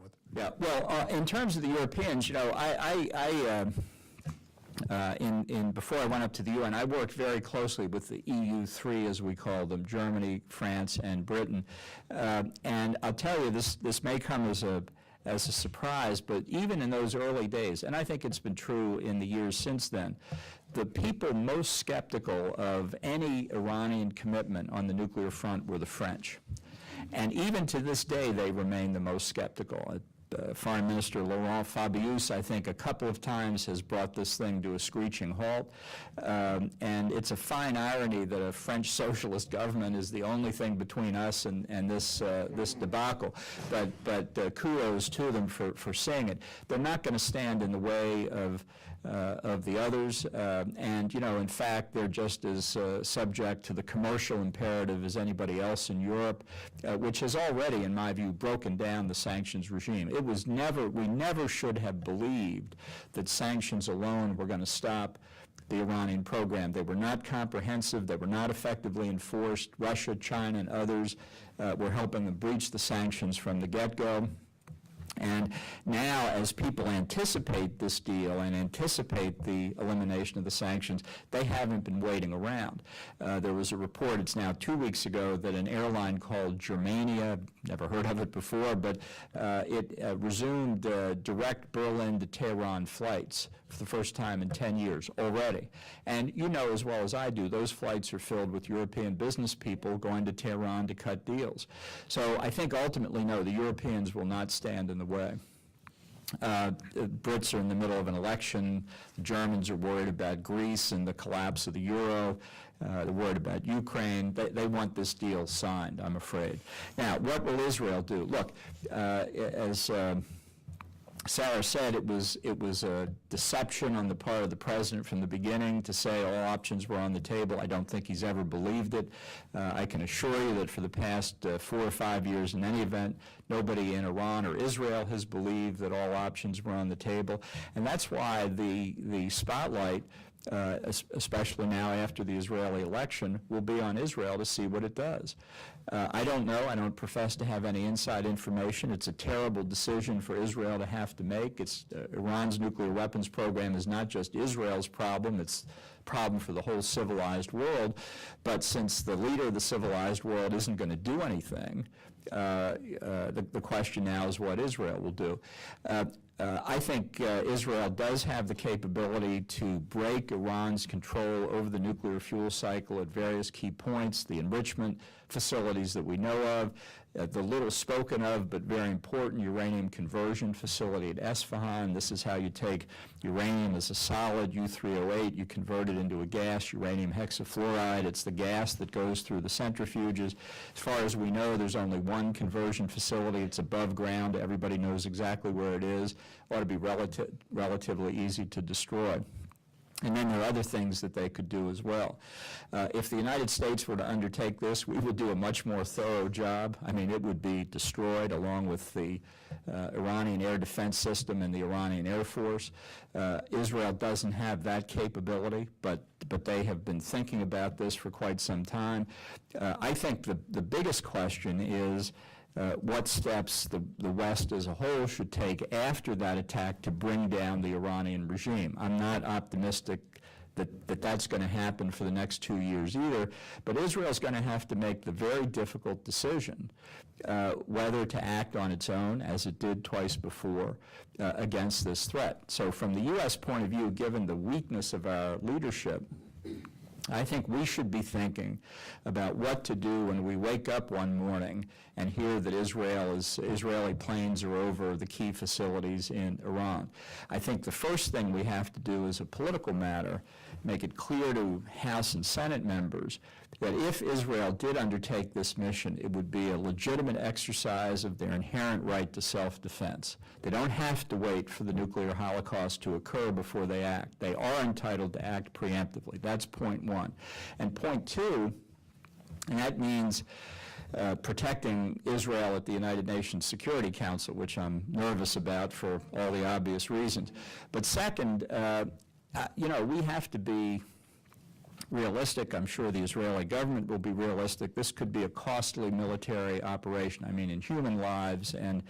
with. Yeah, well, in terms of the Europeans, you know, before I went up to the UN, I worked very closely with the EU3, as we call them, Germany, France, and Britain. And I'll tell you, this may come as a surprise, but even in those early days, and I think it's been true in the years since then, the people most skeptical of any Iranian commitment on the nuclear front were the French. And even to this day, they remain the most skeptical. Foreign Minister Laurent Fabius, I think, a couple of times has brought this thing to a screeching halt. And it's a fine irony that a French socialist government is the only thing between us and this debacle. But kudos to them for saying it. They're not going to stand in the way of the others. And, you know, in fact, they're just as subject to the commercial imperative as anybody else in Europe, which has already, in my view, broken down the sanctions regime. We never should have believed that sanctions alone were going to stop the Iranian program. They were not comprehensive. They were not effectively enforced. Russia, China, and others were helping them breach the sanctions from the get-go. And now, as people anticipate this deal and anticipate the elimination of the sanctions, they haven't been waiting around. There was a report, it's now 2 weeks ago, that an airline called Germania, never heard of it before, but it resumed direct Berlin to Tehran flights for the first time in 10 years already. And you know as well as I do, those flights are filled with European business people going to Tehran to cut deals. So I think ultimately, no, the Europeans will not stand in the way. The Brits are in the middle of an election. The Germans are worried about Greece and the collapse of the euro. They're worried about Ukraine. They want this deal signed, I'm afraid. Now, what will Israel do? Look, as Sarah said, it was a deception on the part of the president from the beginning to say all options were on the table. I don't think he's ever believed it. I can assure you that for the past 4 or 5 years, in any event, nobody in Iran or Israel has believed that all options were on the table. And that's why the spotlight, especially now after the Israeli election, will be on Israel to see what it does. I don't know. I don't profess to have any inside information. It's a terrible decision for Israel to have to make. Iran's nuclear weapons program is not just Israel's problem. It's a problem for the whole civilized world. But since the leader of the civilized world isn't going to do anything, the question now is what Israel will do. I think Israel does have the capability to break Iran's control over the nuclear fuel cycle at various key points, the enrichment facilities that we know of, the little spoken of but very important uranium conversion facility at Esfahan. This is how you take uranium as a solid, U-308, you convert it into a gas, uranium hexafluoride. It's the gas that goes through the centrifuges. As far as we know, there's only one conversion facility. It's above ground. Everybody knows exactly where it is. Ought to be relatively easy to destroy. And then there are other things that they could do as well. If the United States were to undertake this, we would do a much more thorough job. I mean, it would be destroyed along with the Iranian air defense system and the Iranian Air Force. Israel doesn't have that capability, but they have been thinking about this for quite some time. I think the biggest question is what steps the West as a whole should take after that attack to bring down the Iranian regime. I'm not optimistic that that's going to happen for the next 2 years either, but Israel's going to have to make the very difficult decision whether to act on its own, as it did twice before, against this threat. So from the U.S. point of view, given the weakness of our leadership, I think we should be thinking about what to do when we wake up one morning and hear that Israeli planes are over the key facilities in Iran. I think the first thing we have to do as a political matter, make it clear to House and Senate members that if Israel did undertake this mission, it would be a legitimate exercise of their inherent right to self-defense. They don't have to wait for the nuclear holocaust to occur before they act. They are entitled to act preemptively. That's point one. And point two, and that means protecting Israel at the United Nations Security Council, which I'm nervous about for all the obvious reasons. But second, we have to be realistic. I'm sure the Israeli government will be realistic. This could be a costly military operation. I mean, in human lives and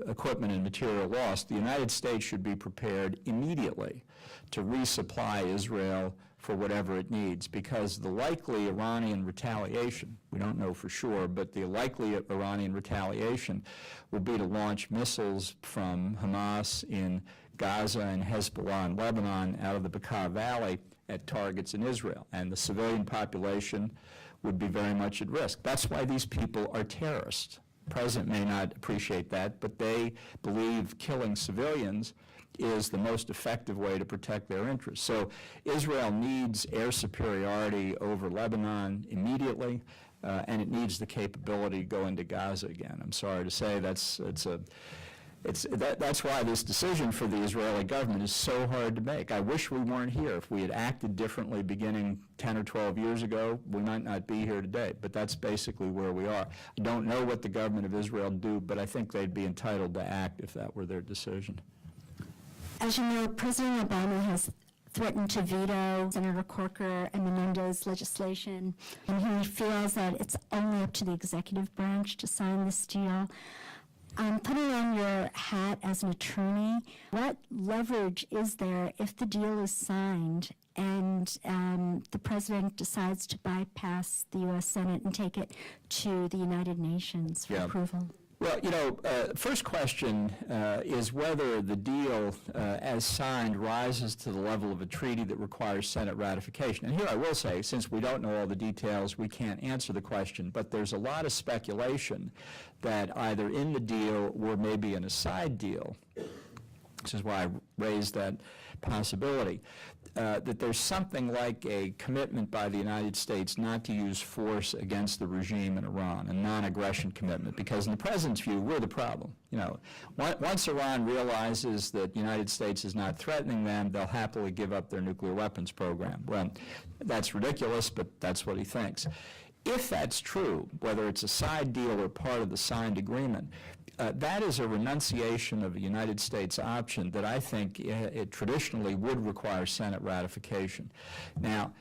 equipment and material loss. The United States should be prepared immediately to resupply Israel for whatever it needs, because the likely Iranian retaliation, we don't know for sure, but the likely Iranian retaliation will be to launch missiles from Hamas in Gaza and Hezbollah in Lebanon out of the Bekaa Valley at targets in Israel, and the civilian population would be very much at risk. That's why these people are terrorists. The president may not appreciate that, but they believe killing civilians is the most effective way to protect their interests. So Israel needs air superiority over Lebanon immediately, and it needs the capability to go into Gaza again. I'm sorry to say that's why this decision for the Israeli government is so hard to make. I wish we weren't here. If we had acted differently beginning 10 or 12 years ago, we might not be here today. But that's basically where we are. I don't know what the government of Israel would do, but I think they'd be entitled to act if that were their decision. As you know, President Obama has threatened to veto Senator Corker and Menendez legislation, and he feels that it's only up to the executive branch to sign this deal. Putting on your hat as an attorney, what leverage is there if the deal is signed and the president decides to bypass the U.S. Senate and take it to the United Nations for approval? Well, you know, first question is whether the deal as signed rises to the level of a treaty that requires Senate ratification. And here I will say, since we don't know all the details, we can't answer the question, but there's a lot of speculation that either in the deal or maybe in a side deal, this is why I raised that possibility, that there's something like a commitment by the United States not to use force against the regime in Iran, a non-aggression commitment, because in the president's view, we're the problem. You know, once Iran realizes that the United States is not threatening them, they'll happily give up their nuclear weapons program. Well, that's ridiculous, but that's what he thinks. If that's true, whether it's a side deal or part of the signed agreement, that is a renunciation of a United States option that I think it traditionally would require Senate ratification. Now,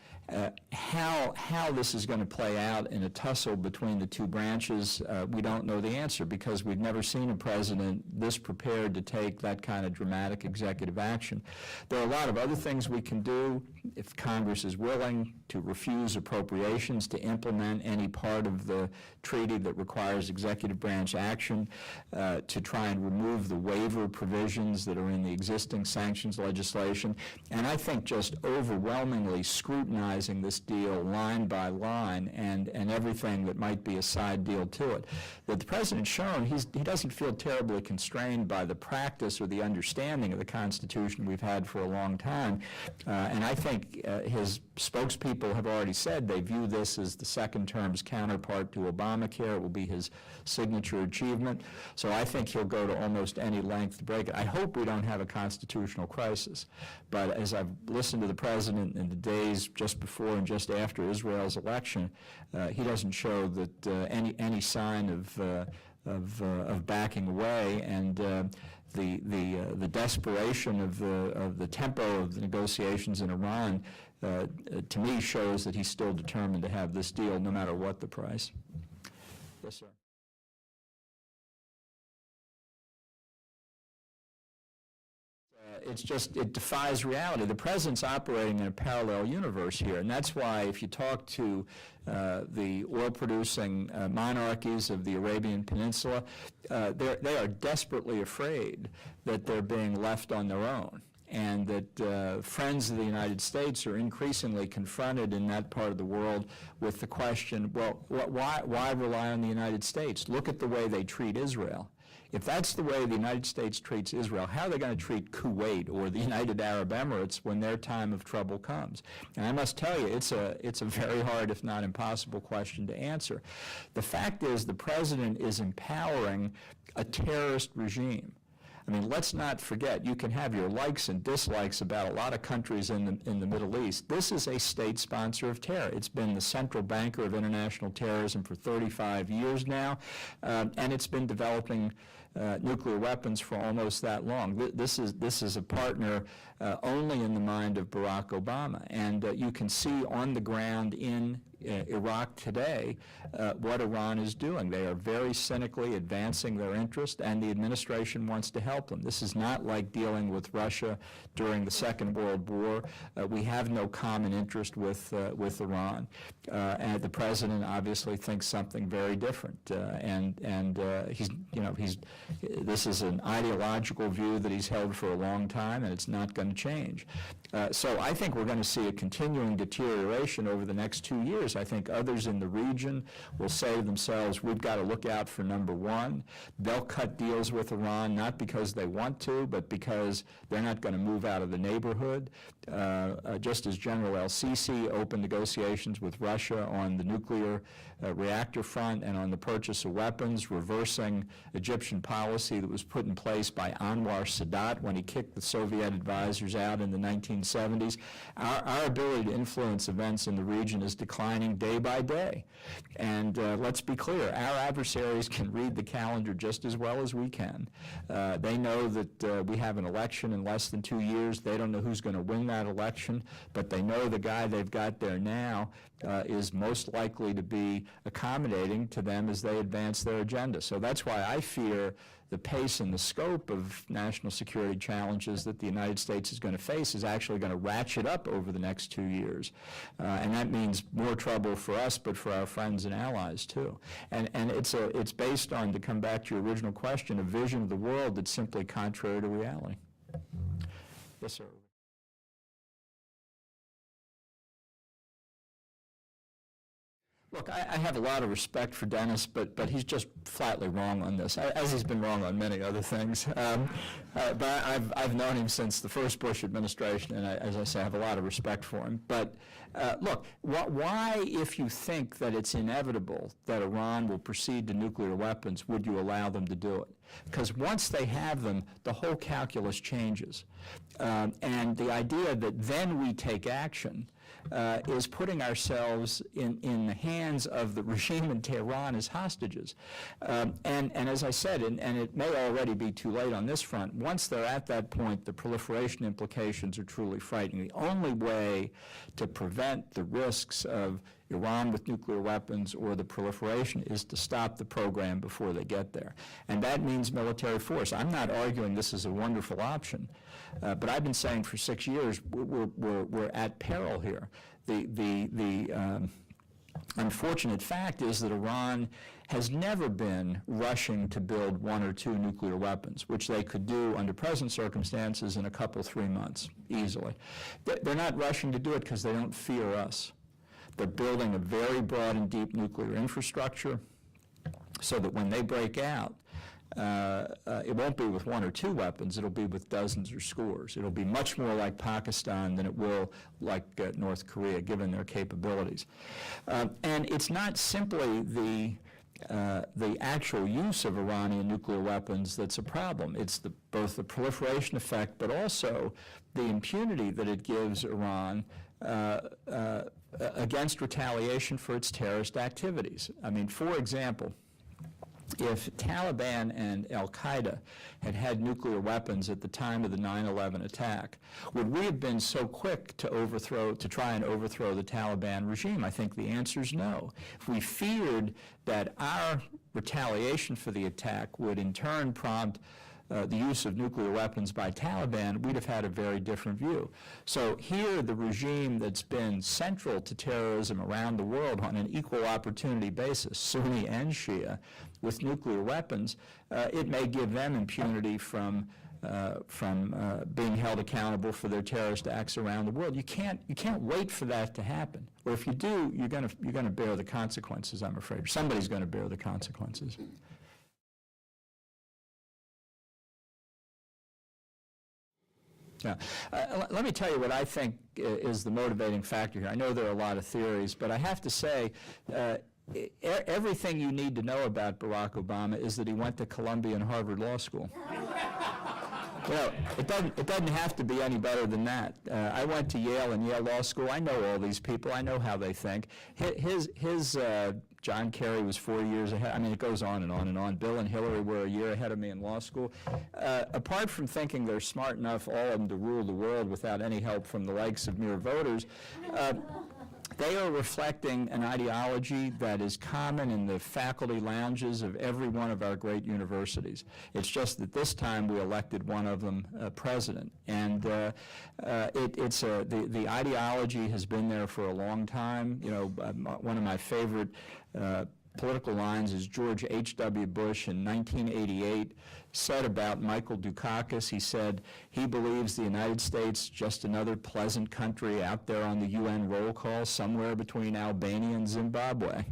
how this is going to play out in a tussle between the two branches, we don't know the answer, because we've never seen a president this prepared to take that kind of dramatic executive action. There are a lot of other things we can do if Congress is willing to refuse appropriations to implement any part of the treaty that requires executive branch action, to try and remove the waiver provisions that are in the existing sanctions legislation, and I think just overwhelmingly scrutinizing this deal line by line and everything that might be a side deal to it. That the president's shown he doesn't feel terribly constrained by the practice or the understanding of the Constitution we've had for a long time, and I think his spokespeople have already said they view this as the second term's counterpart to Obamacare. It will be his signature achievement. So I think he'll go to almost any length to break it. I hope we don't have a constitutional crisis. But as I've listened to the president in the days just before and just after Israel's election, he doesn't show that any sign of backing away, and the desperation of the tempo of the negotiations in Iran, to me, shows that he's still determined to have this deal no matter what the price. Yes, sir. It defies reality. The president's operating in a parallel universe here, and that's why if you talk to the oil-producing monarchies of the Arabian Peninsula, they are desperately afraid that they're being left on their own, and that friends of the United States are increasingly confronted in that part of the world with the question, well, why rely on the United States? Look at the way they treat Israel. If that's the way the United States treats Israel, how are they going to treat Kuwait or the United Arab Emirates when their time of trouble comes? And I must tell you, it's a very hard, if not impossible, question to answer. The fact is the president is empowering a terrorist regime. I mean, let's not forget, you can have your likes and dislikes about a lot of countries in the Middle East. This is a state sponsor of terror. It's been the central banker of international terrorism for 35 years now, and it's been developing nuclear weapons for almost that long. This is a partner only in the mind of Barack Obama, and you can see on the ground in Iraq today what Iran is doing. They are very cynically advancing their interest, and the administration wants to help them. This is not like dealing with Russia during the Second World War. We have no common interest with Iran, and the president obviously thinks something very different. This is an ideological view that he's held for a long time, and it's not going to change. So I think we're going to see a continuing deterioration over the next 2 years. I think others in the region will say to themselves, we've got to look out for number one. They'll cut deals with Iran, not because they want to, but because they're not going to move out of the neighborhood. Just as General el-Sisi opened negotiations with Russia on the nuclear reactor front and on the purchase of weapons, reversing Egyptian policy that was put in place by Anwar Sadat when he kicked the Soviet advisors out in the 1970s. Our ability to influence events in the region is declining day by day. And let's be clear, our adversaries can read the calendar just as well as we can. They know that we have an election in less than 2 years. They don't know who's going to win that election, but they know the guy they've got there now is most likely to be accommodating to them as they advance their agenda. So that's why I fear the pace and the scope of national security challenges that the United States is going to face is actually going to ratchet up over the next 2 years. And that means more trouble for us, but for our friends and allies too. And it's based on, to come back to your original question, a vision of the world that's simply contrary to reality. Yes, sir. Look, I have a lot of respect for Dennis, but he's just flatly wrong on this, as he's been wrong on many other things. But I've known him since the first Bush administration, and as I say, I have a lot of respect for him. But look, why, if you think that it's inevitable that Iran will proceed to nuclear weapons, would you allow them to do it? Because once they have them, the whole calculus changes. And the idea that then we take action is putting ourselves in the hands of the regime in Tehran as hostages. And as I said, and it may already be too late on this front, once they're at that point, the proliferation implications are truly frightening. The only way to prevent the risks of Iran with nuclear weapons or the proliferation is to stop the program before they get there. And that means military force. I'm not arguing this is a wonderful option, but I've been saying for 6 years we're at peril here. The unfortunate fact is that Iran has never been rushing to build 1 or 2 nuclear weapons, which they could do under present circumstances in a couple, 3 months, easily. They're not rushing to do it because they don't fear us. They're building a very broad and deep nuclear infrastructure so that when they break out, it won't be with 1 or 2 weapons, it'll be with dozens or scores. It'll be much more like Pakistan than it will like North Korea, given their capabilities. And it's not simply the actual use of Iranian nuclear weapons that's a problem. It's both the proliferation effect, but also the impunity that it gives Iran against retaliation for its terrorist activities. I mean, for example, if Taliban and al-Qaeda had had nuclear weapons at the time of the 9/11 attack, would we have been so quick to try and overthrow the Taliban regime? I think the answer is no. If we feared that our retaliation for the attack would in turn prompt the use of nuclear weapons by Taliban, we'd have had a very different view. So here, the regime that's been central to terrorism around the world on an equal opportunity basis, Sunni and Shia, with nuclear weapons, it may give them impunity from being held accountable for their terrorist acts around the world. You can't wait for that to happen. Or if you do, you're going to bear the consequences, I'm afraid. Somebody's going to bear the consequences. Yeah. Let me tell you what I think is the motivating factor here. I know there are a lot of theories, but I have to say everything you need to know about Barack Obama is that he went to Columbia and Harvard Law School. It doesn't have to be any better than that. I went to Yale and Yale Law School. I know all these people. I know how they think. John Kerry was 4 years ahead. I mean, it goes on and on and on. Bill and Hillary were a year ahead of me in law school. Apart from thinking they're smart enough, all of them, to rule the world without any help from the likes of mere voters, they are reflecting an ideology that is common in the faculty lounges of every one of our great universities. It's just that this time we elected one of them president. And the ideology has been there for a long time. You know, one of my favorite political lines is George H.W. Bush in 1988 said about Michael Dukakis, he said, he believes the United States just another pleasant country out there on the UN roll call somewhere between Albania and Zimbabwe.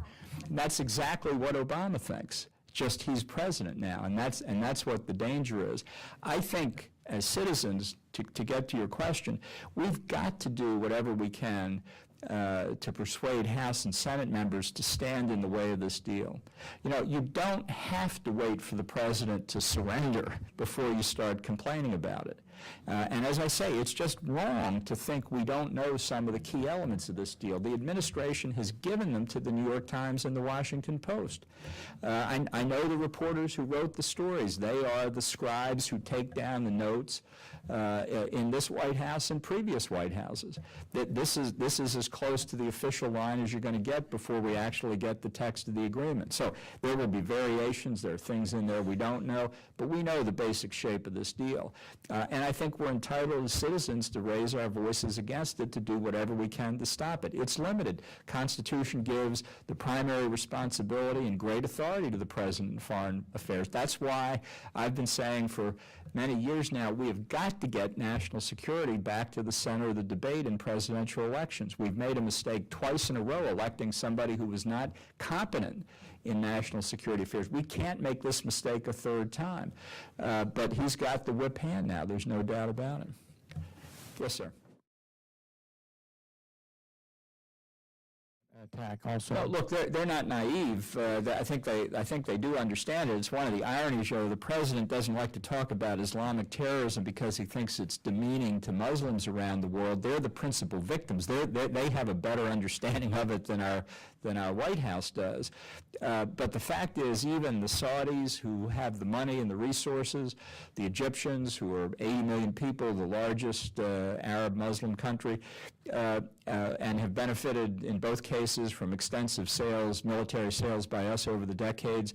And that's exactly what Obama thinks, just he's president now, and that's what the danger is. I think as citizens, to get to your question, we've got to do whatever we can to persuade House and Senate members to stand in the way of this deal. You know, you don't have to wait for the president to surrender before you start complaining about it. And as I say, it's just wrong to think we don't know some of the key elements of this deal. The administration has given them to the New York Times and the Washington Post. I know the reporters who wrote the stories. They are the scribes who take down the notes in this White House and previous White Houses. This is as close to the official line as you're going to get before we actually get the text of the agreement. So there will be variations. There are things in there we don't know, but we know the basic shape of this deal. And I think we're entitled as citizens to raise our voices against it, to do whatever we can to stop it. It's limited. Constitution gives the primary responsibility and great authority to the President in foreign affairs. That's why I've been saying for many years now, we have got to get national security back to the center of the debate in presidential elections. We've made a mistake twice in a row electing somebody who was not competent in national security affairs. We can't make this mistake a third time. But he's got the whip hand now. There's no doubt about it. Yes, sir. Attack also. Well, look, they're not naive. I think they do understand it. It's one of the ironies, the president doesn't like to talk about Islamic terrorism because he thinks it's demeaning to Muslims around the world. They're the principal victims. They have a better understanding of it than our White House does. But the fact is, even the Saudis, who have the money and the resources, the Egyptians, who are 80 million people, the largest Arab Muslim country, and have benefited in both cases from extensive sales, military sales by us over the decades,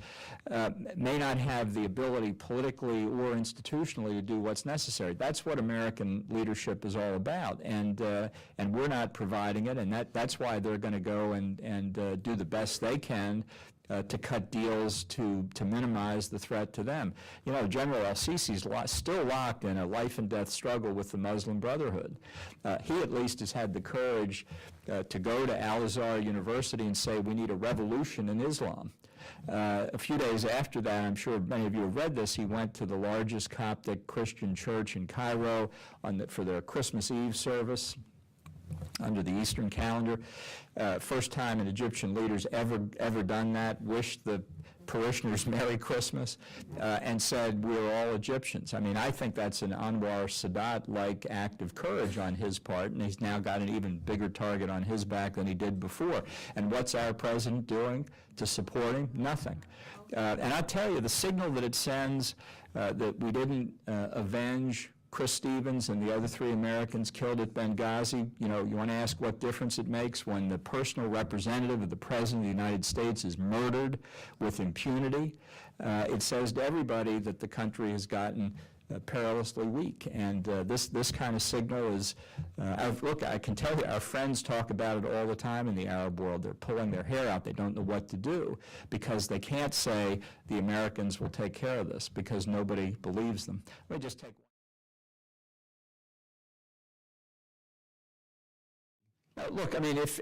may not have the ability politically or institutionally to do what's necessary. That's what American leadership is all about, and we're not providing it, and that's why they're going to go and do the best they can to cut deals to minimize the threat to them. General al-Sisi's still locked in a life and death struggle with the Muslim Brotherhood. He at least has had the courage to go to Al-Azhar University and say we need a revolution in Islam. A few days after that, I'm sure many of you have read this, he went to the largest Coptic Christian church in Cairo for their Christmas Eve service under the Eastern calendar. First time an Egyptian leader's ever done that, wished the parishioners Merry Christmas, and said, we're all Egyptians. I mean, I think that's an Anwar Sadat-like act of courage on his part, and he's now got an even bigger target on his back than he did before. And what's our president doing to support him? Nothing. And I tell you, the signal that it sends that we didn't avenge Chris Stevens and the other 3 Americans killed at Benghazi, you want to ask what difference it makes when the personal representative of the President of the United States is murdered with impunity. It says to everybody that the country has gotten perilously weak, and this kind of signal is, look, I can tell you, our friends talk about it all the time in the Arab world. They're pulling their hair out. They don't know what to do because they can't say the Americans will take care of this because nobody believes them. Let me just take look, I mean, if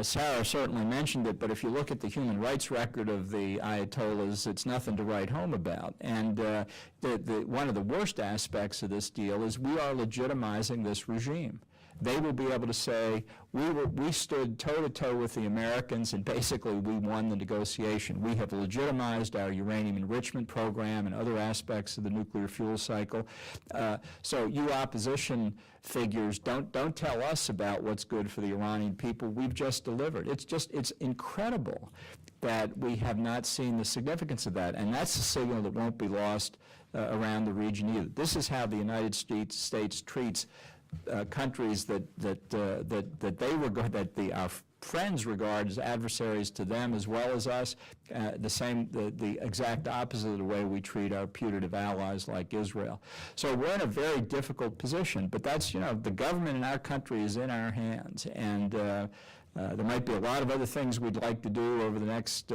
Sarah certainly mentioned it, but if you look at the human rights record of the Ayatollahs, it's nothing to write home about. And one of the worst aspects of this deal is we are legitimizing this regime. they will be able to say, we stood toe-to-toe with the Americans, and basically we won the negotiation. We have legitimized our uranium enrichment program and other aspects of the nuclear fuel cycle. So you opposition figures, don't tell us about what's good for the Iranian people. We've just delivered. It's incredible that we have not seen the significance of that, and that's a signal that won't be lost around the region either. This is how the United States treats countries that they regard, that our friends regard as adversaries to them as well as us, the exact opposite of the way we treat our putative allies like Israel. So we're in a very difficult position, but that's, the government in our country is in our hands, and there might be a lot of other things we'd like to do over the next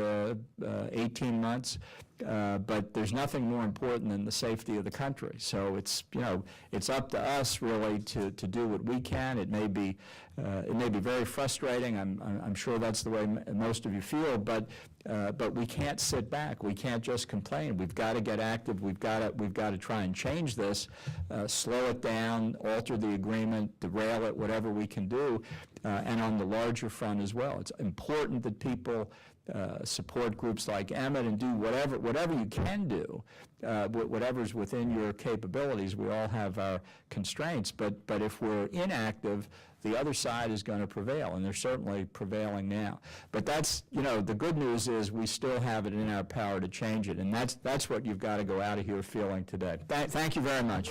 18 months, but there's nothing more important than the safety of the country. So it's up to us really to do what we can. It may be very frustrating. I'm sure that's the way most of you feel, but we can't sit back. We can't just complain. We've got to get active. We've got to try and change this, slow it down, alter the agreement, derail it, whatever we can do, and on the larger front as well. It's important that people support groups like Emmett and do whatever you can do, whatever's within your capabilities. We all have our constraints, but if we're inactive, the other side is going to prevail, and they're certainly prevailing now. But that's, the good news is we still have it in our power to change it, and that's what you've got to go out of here feeling today. Thank you very much.